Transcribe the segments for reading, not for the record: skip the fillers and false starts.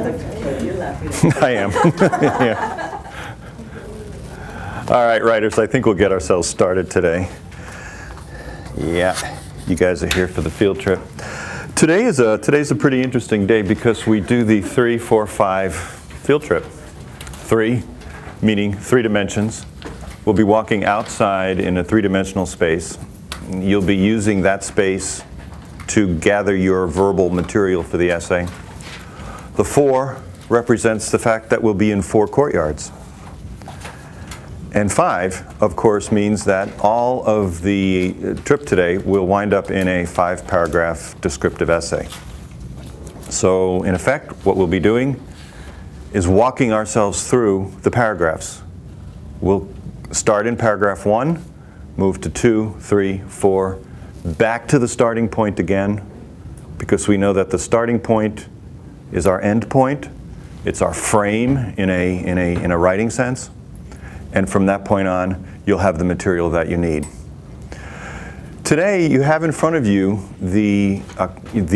I am. Yeah. All right, writers, I think we'll get ourselves started today. Yeah, you guys are here for the field trip. Today's a pretty interesting day because we do the 3, 4, 5 field trip. 3, meaning 3 dimensions. We'll be walking outside in a 3-dimensional space. You'll be using that space to gather your verbal material for the essay. The 4 represents the fact that we'll be in 4 courtyards. And 5, of course, means that all of the trip today will wind up in a 5-paragraph descriptive essay. So, in effect, what we'll be doing is walking ourselves through the paragraphs. We'll start in paragraph 1, move to 2, 3, 4, back to the starting point again, because we know that the starting point is our end point. It's our frame in a writing sense. And from that point on, you'll have the material that you need. Today, you have in front of you the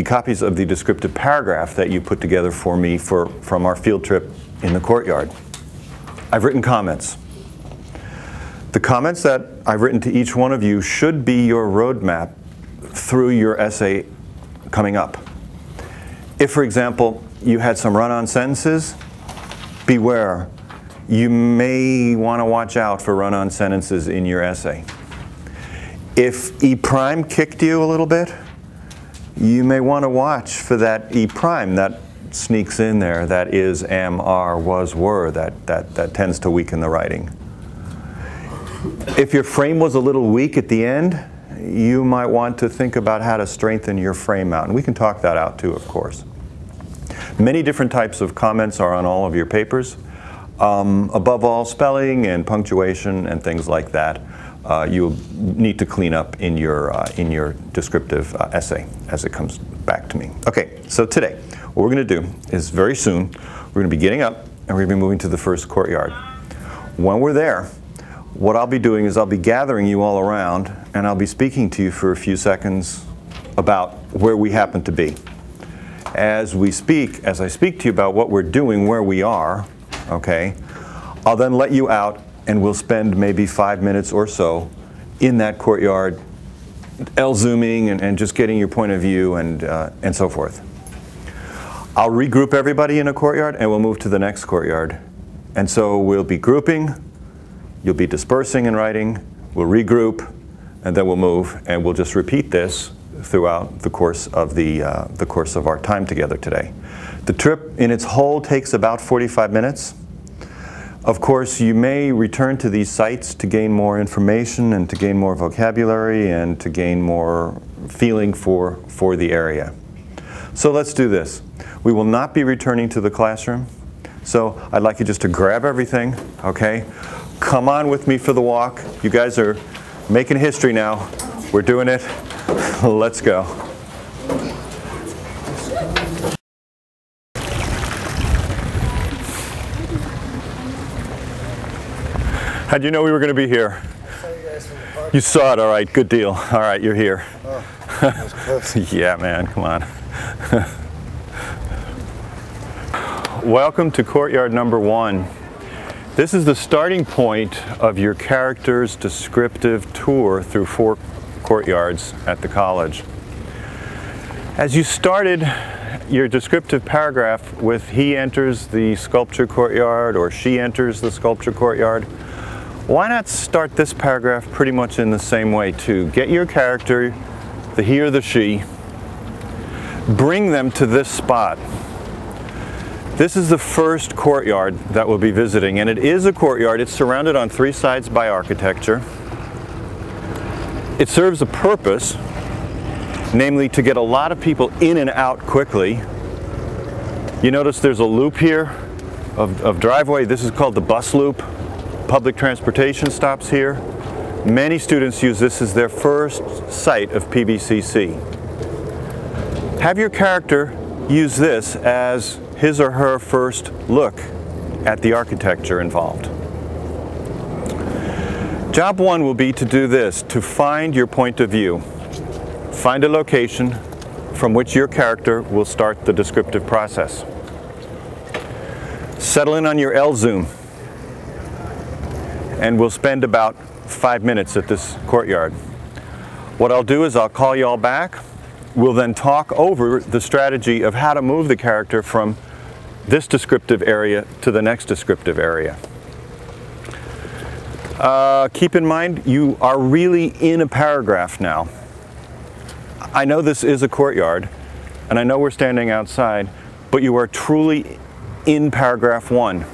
copies of the descriptive paragraph that you put together for me from our field trip in the courtyard. I've written comments. The comments that I've written to each one of you should be your roadmap through your essay coming up. If, for example, you had some run-on sentences, beware. You may want to watch out for run-on sentences in your essay. If E prime kicked you a little bit, you may want to watch for that E prime that sneaks in there, that is, am, are, was, were, that tends to weaken the writing. If your frame was a little weak at the end, you might want to think about how to strengthen your frame out. And we can talk that out too, of course. Many different types of comments are on all of your papers. Above all, spelling and punctuation and things like that, you'll need to clean up in your descriptive essay as it comes back to me. Okay, so today, what we're going to do is very soon, we're going to be getting up and we're going to be moving to the first courtyard. When we're there, what I'll be doing is I'll be gathering you all around and I'll be speaking to you for a few seconds about where we happen to be. As I speak to you about what we're doing, where we are, okay, I'll then let you out and we'll spend maybe 5 minutes or so in that courtyard, zooming and just getting your point of view and so forth. I'll regroup everybody in a courtyard and we'll move to the next courtyard. And so we'll be grouping, you'll be dispersing and writing, we'll regroup, and then we'll move, and we'll just repeat this throughout the course of our time together today. The trip in its whole takes about 45 minutes. Of course, you may return to these sites to gain more information and to gain more vocabulary and to gain more feeling for the area. So let's do this. We will not be returning to the classroom. So I'd like you just to grab everything, okay? Come on with me for the walk. You guys are making history now. We're doing it. Let's go. How'd you know we were going to be here? I saw you guys from the park. You saw it, all right, good deal. All right, you're here. Oh, that was close. Yeah, man, come on. Welcome to Courtyard Number One. This is the starting point of your character's descriptive tour through 4 courtyards at the college. As you started your descriptive paragraph with he enters the sculpture courtyard or she enters the sculpture courtyard, why not start this paragraph pretty much in the same way too? Get your character, the he or the she, bring them to this spot. This is the first courtyard that we'll be visiting, and it is a courtyard. It's surrounded on 3 sides by architecture. It serves a purpose, namely to get a lot of people in and out quickly. You notice there's a loop here of driveway. This is called the bus loop. Public transportation stops here. Many students use this as their first sight of PBCC. Have your character use this as his or her first look at the architecture involved. Job 1 will be to do this, to find your point of view. Find a location from which your character will start the descriptive process. Settle in on your L zoom. And we'll spend about 5 minutes at this courtyard. What I'll do is I'll call you all back. We'll then talk over the strategy of how to move the character from this descriptive area to the next descriptive area. Keep in mind, you are really in a paragraph now. I know this is a courtyard, and I know we're standing outside, but you are truly in paragraph 1.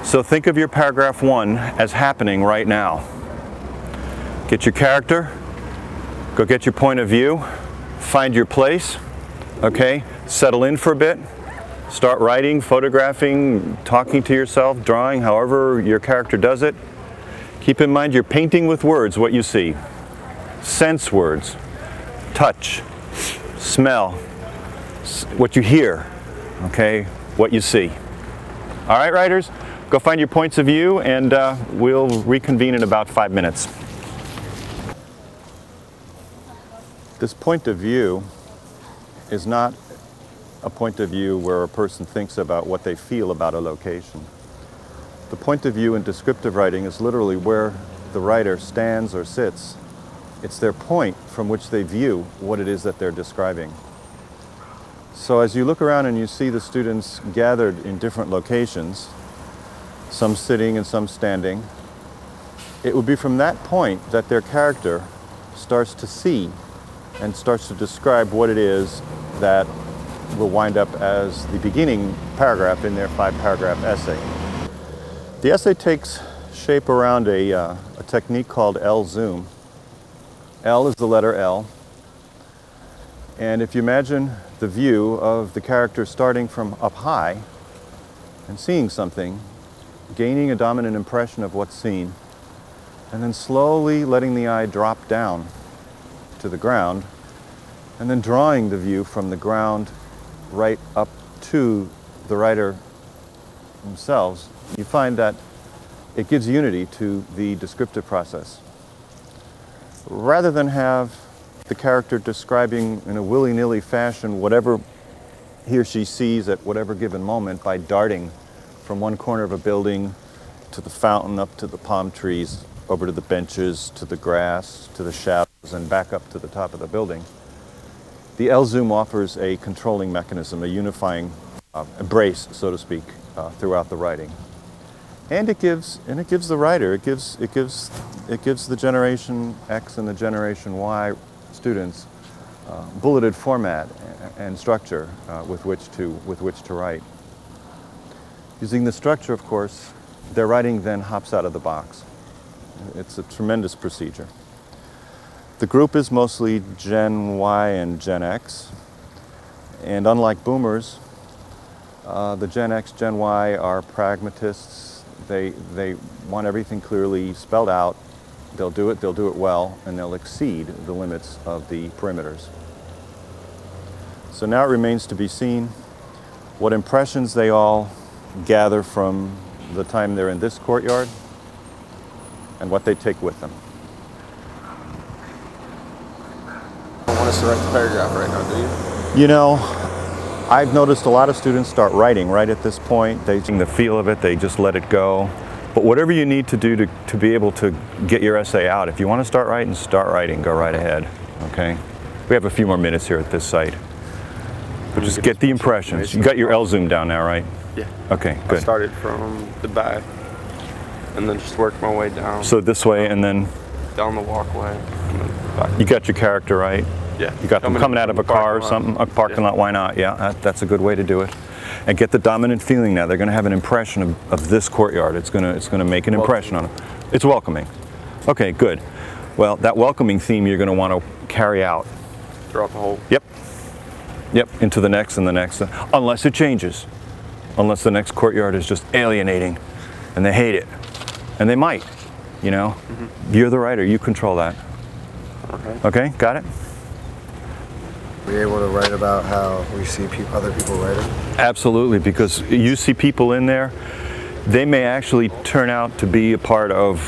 So think of your paragraph 1 as happening right now. Get your character, go get your point of view, find your place, okay? Settle in for a bit, start writing, photographing, talking to yourself, drawing, however your character does it. Keep in mind you're painting with words what you see. Sense words, touch, smell, what you hear, okay? What you see. All right, writers? Go find your points of view, and we'll reconvene in about 5 minutes. This point of view is not a point of view where a person thinks about what they feel about a location. The point of view in descriptive writing is literally where the writer stands or sits. It's their point from which they view what it is that they're describing. So as you look around and you see the students gathered in different locations, some sitting and some standing, it would be from that point that their character starts to see and starts to describe what it is that will wind up as the beginning paragraph in their 5-paragraph essay. The essay takes shape around a technique called L zoom. L is the letter L, and if you imagine the view of the character starting from up high and seeing something, gaining a dominant impression of what's seen, and then slowly letting the eye drop down to the ground, and then drawing the view from the ground right up to the writer themselves, you find that it gives unity to the descriptive process. Rather than have the character describing in a willy-nilly fashion whatever he or she sees at whatever given moment by darting from one corner of a building to the fountain, up to the palm trees, over to the benches, to the grass, to the shadows, and back up to the top of the building. The L zoom offers a controlling mechanism, a unifying embrace, so to speak, throughout the writing. And it gives the writer, it gives the Generation X and the Generation Y students bulleted format and structure with which to write. Using the structure, of course, their writing then hops out of the box. It's a tremendous procedure. The group is mostly Gen Y and Gen X, and unlike boomers, the Gen X, Gen Y are pragmatists. They want everything clearly spelled out. They'll do it well, and they'll exceed the limits of the perimeters. So now it remains to be seen what impressions they all gather from the time they're in this courtyard and what they take with them. You don't want us to write the paragraph right now, do you? You know, I've noticed a lot of students start writing right at this point. They see the feel of it, they just let it go. But whatever you need to do to be able to get your essay out, if you want to start writing, go right ahead, okay? We have a few more minutes here at this site. But just get the impressions. You got your L zoom down now, right? Yeah. Okay, good. I started from the back and then just worked my way down. So this way and then? Down the walkway and then back. You got your character right? Yeah. You got them coming out of a car or something? A parking lot, why not? Yeah, that's a good way to do it. And get the dominant feeling now. They're going to have an impression of this courtyard. It's going to make an impression on them. It's welcoming. Okay, good. Well, that welcoming theme you're going to want to carry out. Throughout the whole. Yep. Yep, into the next and the next. Unless it changes. Unless the next courtyard is just alienating and they hate it. And they might, you know. Mm-hmm. You're the writer, you control that. Okay. Okay, got it? Are we able to write about how we see other people writing? Absolutely, because you see people in there, they may actually turn out to be a part of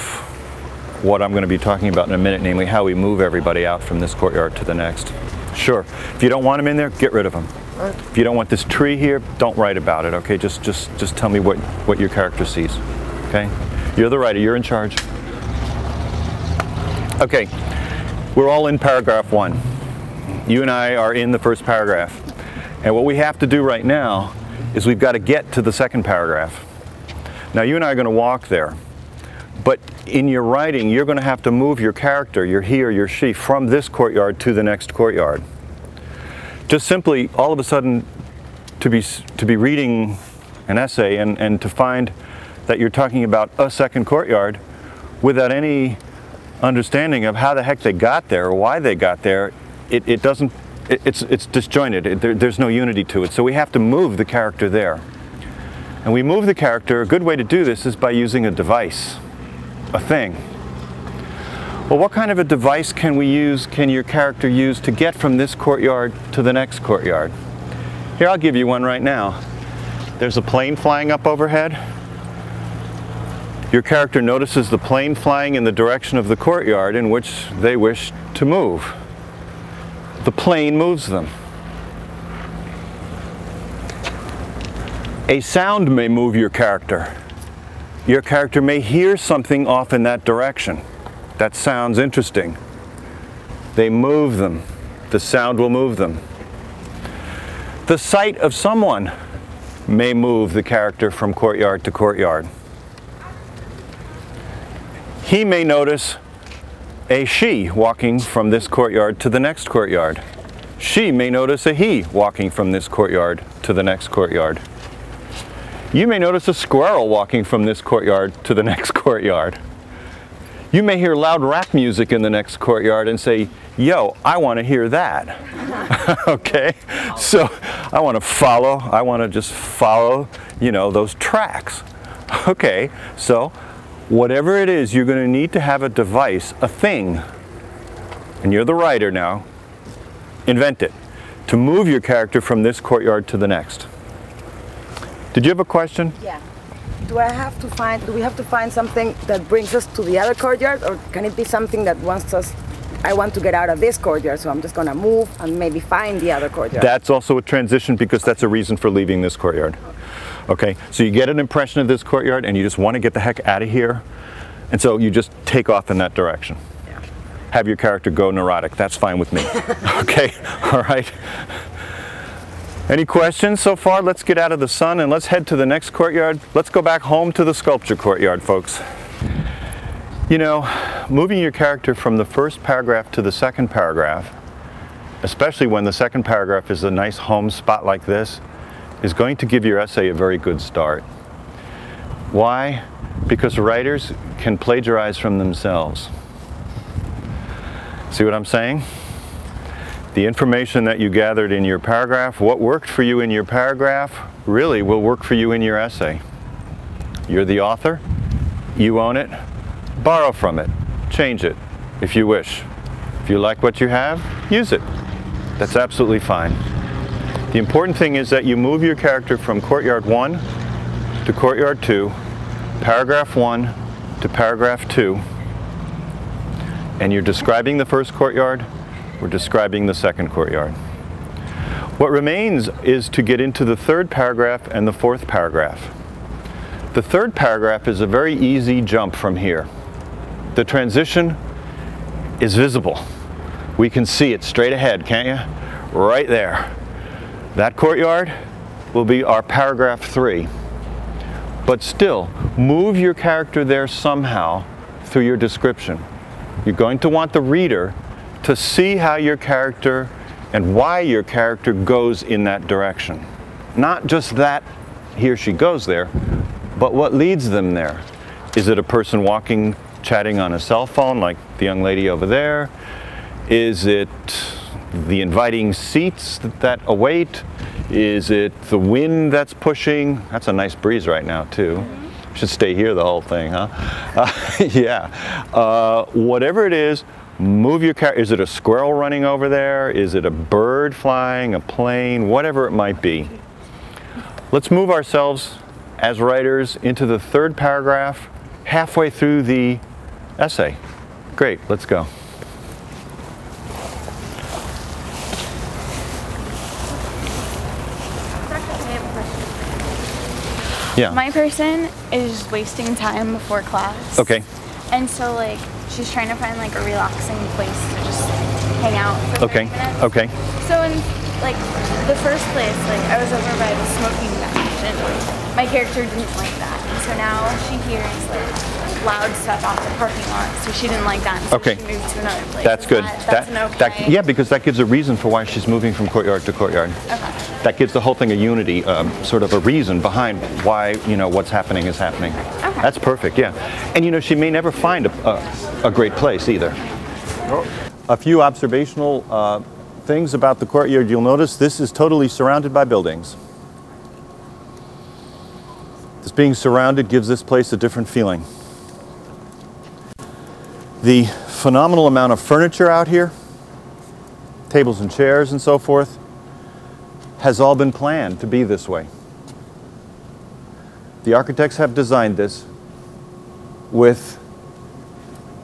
what I'm going to be talking about in a minute, namely how we move everybody out from this courtyard to the next. Sure. If you don't want them in there, get rid of them. Right. If you don't want this tree here, don't write about it, okay? Just tell me what your character sees, okay? You're the writer, you're in charge. Okay, we're all in paragraph 1. You and I are in the first paragraph. And what we have to do right now is we've got to get to the second paragraph. Now you and I are going to walk there. But in your writing, you're going to have to move your character, your he or your she, from this courtyard to the next courtyard. Just simply, all of a sudden, to be reading an essay and to find that you're talking about a second courtyard without any understanding of how the heck they got there or why they got there, it's disjointed. There's no unity to it. So we have to move the character there. And we move the character. A good way to do this is by using a device, a thing. Well, what kind of a device can your character use to get from this courtyard to the next courtyard? Here, I'll give you one right now. There's a plane flying up overhead. Your character notices the plane flying in the direction of the courtyard in which they wish to move. The plane moves them. A sound may move your character. Your character may hear something off in that direction. That sounds interesting. They move them. The sound will move them. The sight of someone may move the character from courtyard to courtyard. He may notice a she walking from this courtyard to the next courtyard. She may notice a he walking from this courtyard to the next courtyard. You may notice a squirrel walking from this courtyard to the next courtyard. You may hear loud rap music in the next courtyard and say, yo, I want to hear that. Okay? So I want to just follow, those tracks. Okay, so whatever it is, you're going to need to have a device, a thing, and you're the writer now, invent it, to move your character from this courtyard to the next. Did you have a question? Yeah. Do we have to find something that brings us to the other courtyard, or can it be something that I want to get out of this courtyard, so I'm just going to move and maybe find the other courtyard? That's also a transition, because that's a reason for leaving this courtyard. Okay, so you get an impression of this courtyard and you just want to get the heck out of here, and so you just take off in that direction. Yeah. Have your character go neurotic. That's fine with me. Okay, all right. Any questions so far? Let's get out of the sun and let's head to the next courtyard. Let's go back home to the sculpture courtyard, folks. Moving your character from the first paragraph to the second paragraph, especially when the second paragraph is a nice home spot like this, is going to give your essay a very good start. Why? Because writers can plagiarize from themselves. See what I'm saying? The information that you gathered in your paragraph, what worked for you in your paragraph, really will work for you in your essay. You're the author, you own it, borrow from it, change it if you wish. If you like what you have, use it. That's absolutely fine. The important thing is that you move your character from courtyard 1 to courtyard 2, paragraph 1 to paragraph 2, and you're describing the first courtyard, we're describing the second courtyard. What remains is to get into the third paragraph and the fourth paragraph. The third paragraph is a very easy jump from here. The transition is visible. We can see it straight ahead, can't you? Right there. That courtyard will be our paragraph 3. But still, move your character there somehow through your description. You're going to want the reader to see how your character and why your character goes in that direction. Not just that he or she goes there, but what leads them there. Is it a person walking, chatting on a cell phone like the young lady over there? Is it the inviting seats that await? Is it the wind that's pushing? That's a nice breeze right now too. Should stay here the whole thing, huh? Yeah. Whatever it is, move your character. Is it a squirrel running over there? Is it a bird flying, a plane, whatever it might be. Let's move ourselves as writers into the third paragraph, halfway through the essay. Great, let's go. Yeah. My person is wasting time before class. Okay. And so like she's trying to find like a relaxing place to just hang out for 30 minutes. Okay. So in like the first place, like I was over by the smoking bench and my character didn't like that. And so now she hears like loud stuff off the parking lot. So she didn't like that. And so Okay. she moved to another place. That's good. That's an okay. Yeah, because that gives a reason for why she's moving from courtyard to courtyard. Okay. That gives the whole thing a unity, sort of a reason behind why, you know, what's happening is happening. Okay. That's perfect, yeah. And you know, she may never find a great place either. A few observational things about the courtyard. You'll notice this is totally surrounded by buildings. This being surrounded gives this place a different feeling. The phenomenal amount of furniture out here, tables and chairs and so forth, has all been planned to be this way. The architects have designed this with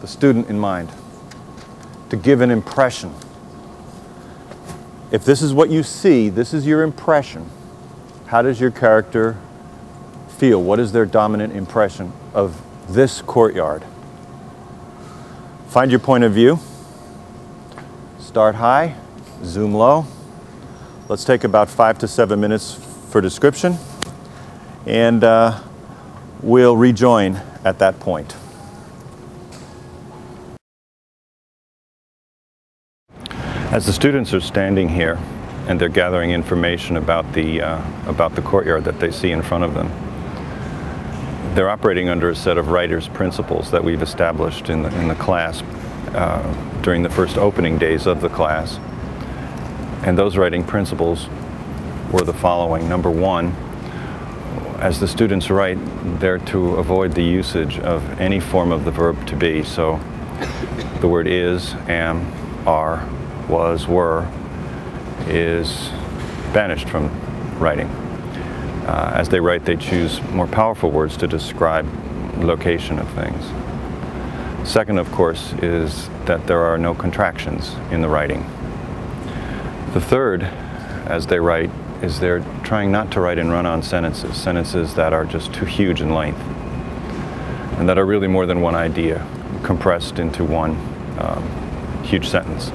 the student in mind, to give an impression. If this is what you see, this is your impression, how does your character feel? What is their dominant impression of this courtyard? Find your point of view. Start high, zoom low. Let's take about 5 to 7 minutes for description, and we'll rejoin at that point. As the students are standing here and they're gathering information about the courtyard that they see in front of them, they're operating under a set of writers' principles that we've established in the class during the first opening days of the class. And those writing principles were the following. Number one, as the students write, they're to avoid the usage of any form of the verb to be. So the word is, am, are, was, were is banished from writing. As they write, they choose more powerful words to describe location of things. Second, of course, is that there are no contractions in the writing. The third, as they write, is they're trying not to write in run-on sentences, sentences that are just too huge in length, and that are really more than one idea compressed into one huge sentence.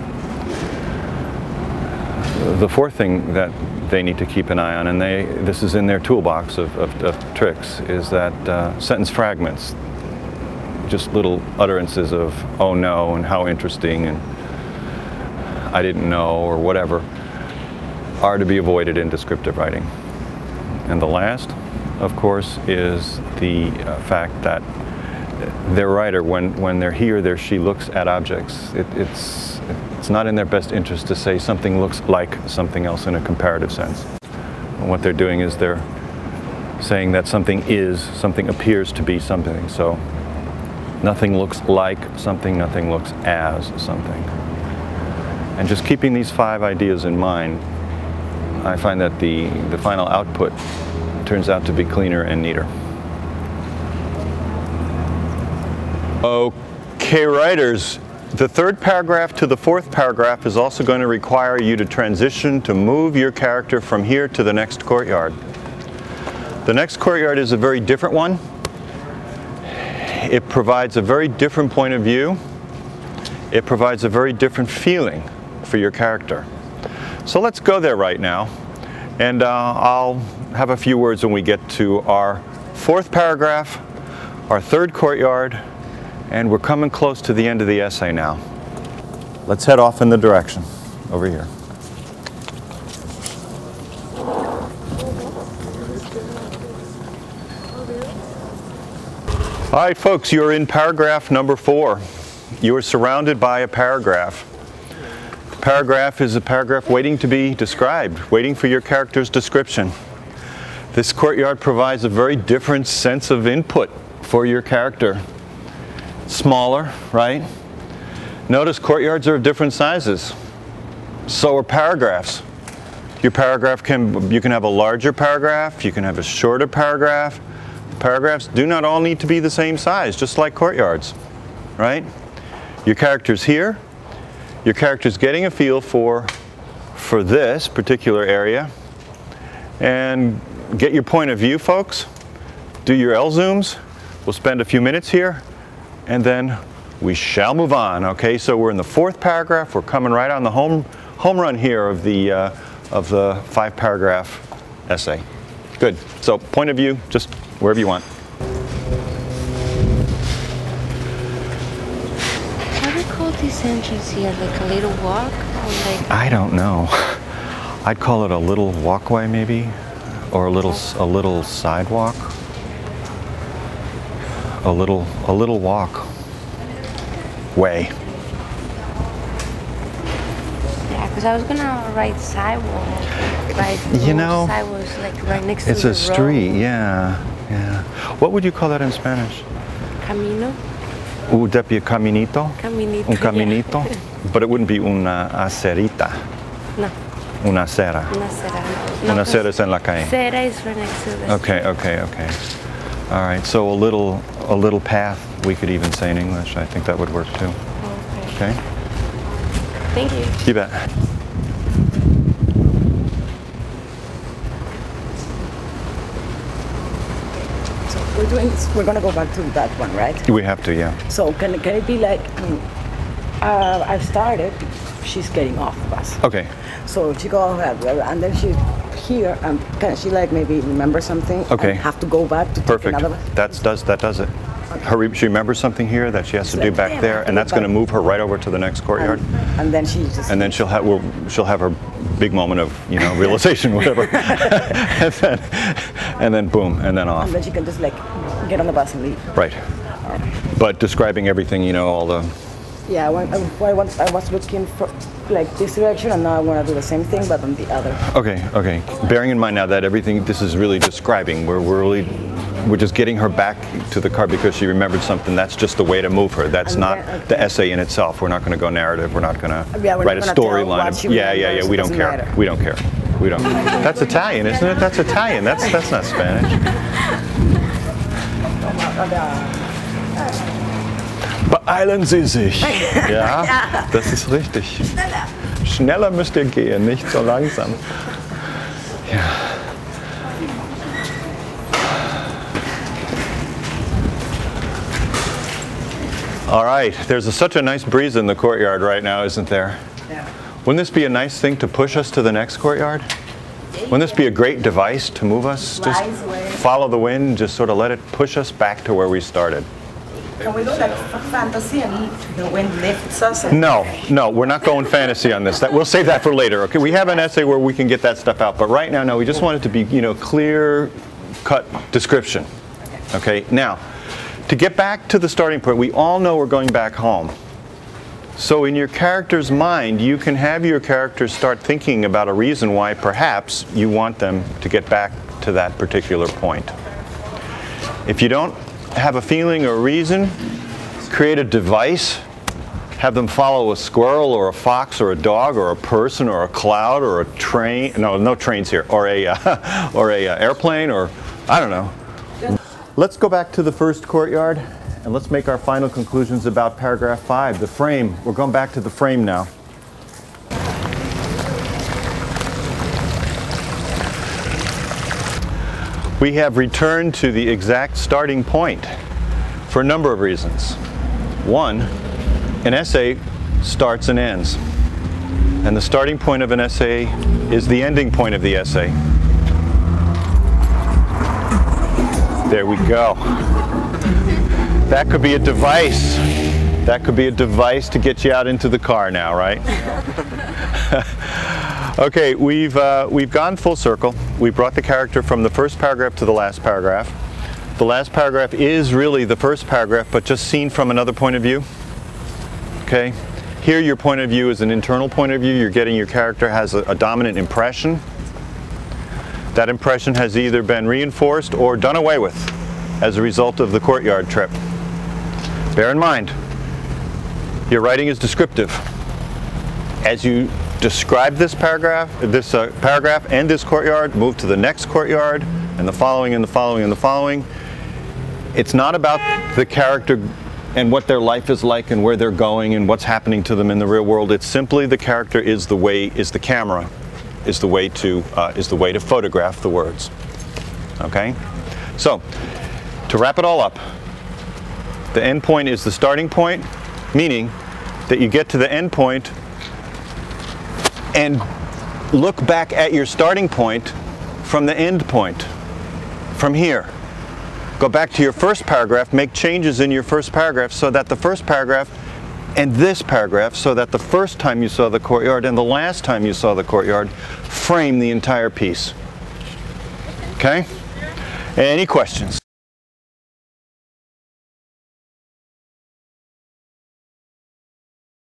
The fourth thing that they need to keep an eye on, and this is in their toolbox of tricks, is that sentence fragments, just little utterances of "oh no" and "how interesting" and "I didn't know" or whatever, are to be avoided in descriptive writing. And the last, of course, is the fact that their writer, when they're he or she looks at objects, it's not in their best interest to say something looks like something else in a comparative sense. And what they're doing is they're saying that something appears to be something. So nothing looks like something, nothing looks as something. And just keeping these 5 ideas in mind, I find that the final output turns out to be cleaner and neater. Okay, writers, the third paragraph to the fourth paragraph is also going to require you to transition, to move your character from here to the next courtyard. The next courtyard is a very different one. It provides a very different point of view. It provides a very different feeling for your character. So let's go there right now, and I'll have a few words when we get to our fourth paragraph, our third courtyard, and we're coming close to the end of the essay now. Let's head off in the direction over here. All right, folks, you're in paragraph number 4. You are surrounded by a paragraph. Paragraph is a paragraph waiting to be described, waiting for your character's description. This courtyard provides a very different sense of input for your character. Smaller, right? Notice courtyards are of different sizes. So are paragraphs. Your paragraph you can have a larger paragraph, you can have a shorter paragraph. Paragraphs do not all need to be the same size, just like courtyards, right? Your character's here. Your character's getting a feel for this particular area. And get your point of view, folks. do your L zooms. We'll spend a few minutes here, and then we shall move on. Okay, so we're in the 4th paragraph. We're coming right on the home run here of the 5-paragraph essay. Good. So point of view, just wherever you want. What do we call this entrance here? Like a little walk, or like? I don't know. I'd call it a little walkway, maybe, or a little sidewalk. A little walk way. Yeah, because I was gonna write sidewalk. Right. You know, sidewalks like right next to it's the a street. road. Yeah. What would you call that in Spanish? Camino. Would that be a caminito? Caminito. Un caminito? Yeah. But it wouldn't be una acerita. No. Una acera. Una acera. No, Una acera es en la calle. Acera is right next to the Okay. All right. So a little path. We could even say in English. I think that would work too. Okay. Thank you. You bet. We're gonna go back to that one, right? We have to, yeah. So can it be like, I mean, I've started, she's getting off the bus. Okay. So she goes ahead, and then she's here, and can she like maybe remember something? Okay. And have to go back to take Perfect. another bus? That does it. She remembers something here that she has to do like, back damn, I there, have to and go that's going to back. move her right over to the next courtyard. And then she just. And then she'll have her big moment of realization, whatever, and then boom, and then off. And then she can just like get on the bus and leave. Right. But describing everything, all the. Yeah, I was looking for like this direction, and now I want to do the same thing, but on the other. Okay. Bearing in mind now that everything this is really describing, we're just getting her back to the car because she remembered something. That's just the way to move her. That's And not then- okay. the essay in itself. We're not going to go narrative. We're not going to we're write a not gonna tell what storyline. she Yeah. remembers. We It don't doesn't care. matter. We don't care. We don't. That's Italian, isn't it? That's Italian. That's not Spanish. Beeilen Sie sich. Ja, das ist richtig. Schneller müsst ihr gehen, nicht so langsam. Ja. All right, there's such a nice breeze in the courtyard right now, isn't there? Yeah. Wouldn't this be a nice thing to push us to the next courtyard? Wouldn't this be a great device to move us? Just Flies away. follow the wind, just sort of let it push us back to where we started. Can we do like fantasy and the wind lifts us? And No, we're not going fantasy on this. We'll save that for later. Okay, we have an essay where we can get that stuff out, but right now, no, we just want it to be, clear cut description. Okay, now, to get back to the starting point, we all know we're going back home. So in your character's mind, you can have your character start thinking about a reason why perhaps you want them to get back to that particular point. If you don't have a feeling or a reason, create a device, have them follow a squirrel or a fox or a dog or a person or a cloud or a train, no trains here, or a airplane, or I don't know. Let's go back to the first courtyard and let's make our final conclusions about paragraph 5, the frame. We're going back to the frame now. We have returned to the exact starting point for a number of reasons. One, an essay starts and ends. And the starting point of an essay is the ending point of the essay. There we go. That could be a device. That could be a device to get you out into the car now, right? Okay, we've gone full circle. We brought the character from the first paragraph to the last paragraph. The last paragraph is really the first paragraph, but just seen from another point of view. Okay? Here your point of view is an internal point of view. You're getting your character has a dominant impression. That impression has either been reinforced or done away with as a result of the courtyard trip. Bear in mind, your writing is descriptive. As you describe this paragraph and this courtyard, move to the next courtyard, and the following, and the following, and the following. It's not about the character and what their life is like and where they're going and what's happening to them in the real world. It's simply the character is the camera, is the way to photograph the words. Okay? So, To wrap it all up, the end point is the starting point, meaning that you get to the end point and look back at your starting point from the end point, from here. Go back to your first paragraph, make changes in your first paragraph so that the first paragraph and this paragraph, so that the first time you saw the courtyard and the last time you saw the courtyard frame the entire piece. Okay? Any questions?